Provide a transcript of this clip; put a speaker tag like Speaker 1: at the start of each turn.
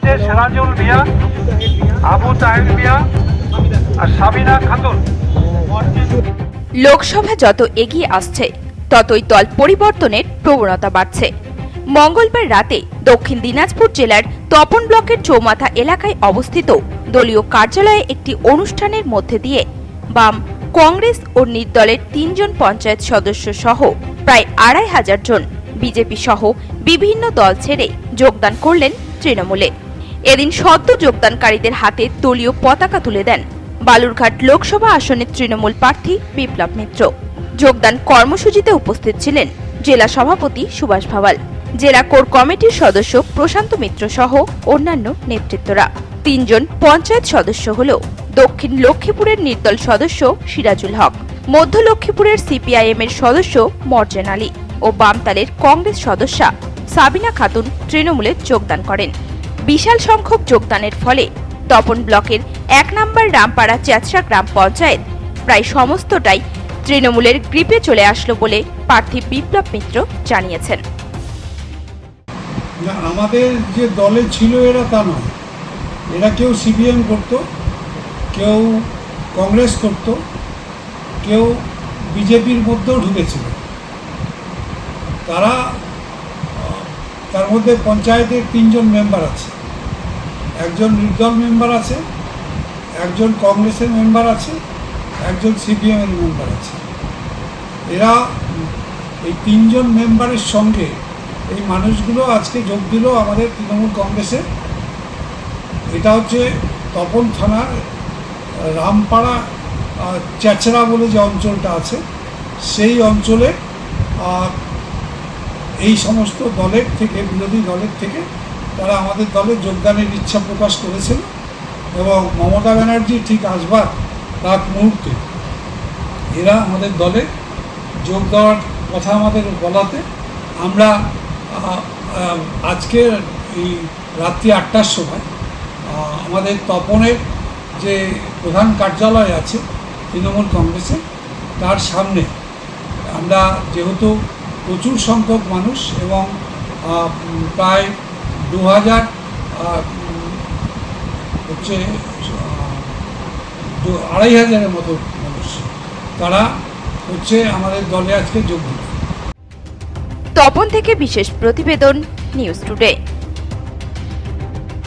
Speaker 1: হচ্ছে সেরাজুল মিয়া, আবু তাহের মিয়া আর সাবিনা খাতুন।
Speaker 2: লোকসভা যত এগিয়ে আসছে ততই দল পরিবর্তনের প্রবণতা বাড়ছে। মঙ্গলবার রাতে দক্ষিণ দিনাজপুর জেলার তপন ব্লকের চৌমাথা এলাকায় অবস্থিত দলীয় কার্যালয়ে একটি অনুষ্ঠানের মধ্যে দিয়ে বাম, কংগ্রেস ও নির্দলের 3 জন পঞ্চায়েত সদস্য সহ প্রায় 2,500 জন বিজেপি সহ বিভিন্ন দল ছেড়ে যোগদান করলেন তৃণমূলে। এদিন সদ্য যোগদানকারীদের হাতে দলীয় পতাকা তুলে দেন বালুরঘাট লোকসভা আসনের তৃণমূল প্রার্থী বিপ্লব মিত্র। যোগদান কর্মসূচিতে উপস্থিত ছিলেন জেলা সভাপতি সুভাষ ভাওয়াল, জেলা কোর কমিটির সদস্য প্রশান্ত মিত্র সহ অন্যান্য নেতৃত্বরা। 3 জন পঞ্চায়েত সদস্য হল দক্ষিণ লক্ষ্মীপুরের নির্দল সদস্য সিরাজুল হক, মধ্য লক্ষ্মীপুরের সিপিআইএম এর সদস্য মর্জেন আলী ও বামতালের কংগ্রেস সদস্যা সাবিনা খাতুন তৃণমূলে যোগদান করেন। বিশাল সংখ্যক যোগদানের ফলে তপন ব্লকের 1 নম্বর রামপাড়া চেচরা গ্রাম পঞ্চায়েত প্রায় সমস্তটাই তৃণমূলের গ্রিপে চলে আসলো বলে প্রার্থী বিপ্লব মিত্র জানিয়েছেন।
Speaker 3: না, আমাদের যে দলে ছিল এরা তা নয়। এরা কেউ সিপিএম করত, কেউ কংগ্রেস করত, কেউ বিজেপির মধ্যেও ঢুকেছিল। তার মধ্যে পঞ্চায়েতের 3 জন মেম্বার আছে, একজন নির্দল মেম্বার আছে, একজন কংগ্রেসের মেম্বার আছে, একজন সিপিএমের মেম্বার আছে। এরা এই 3 জন মেম্বারের সঙ্গে এই মানুষগুলো আজকে যোগ দিল আমাদের তৃণমূল কংগ্রেসে। এটা হচ্ছে তপন থানার রামপাড়া চেচরা বলে যে অঞ্চলটা আছে, সেই অঞ্চলে এই সমস্ত দলের থেকে, বিরোধী দলের থেকে তারা আমাদের দলে যোগদানের ইচ্ছা প্রকাশ করেছিল এবং মমতা ব্যানার্জি ঠিক আসবার তার মুহূর্তে এরা আমাদের দলে যোগ দেওয়ার কথা আমাদের বলাতে আমরা আজকে এই রাত্রি 8টার সময় আমাদের তপনের যে প্রধান কার্যালয় আছে তৃণমূল কংগ্রেসের, তার সামনে আমরা যেহেতু প্রচুর সংখ্যক মানুষ এবং প্রায় 2,000 হচ্ছে 2,500-এর মতো মানুষ, তারা হচ্ছে আমাদের দলে আজকে যোগ দিল।
Speaker 2: তপন থেকে বিশেষ প্রতিবেদন, নিউজ টুডে।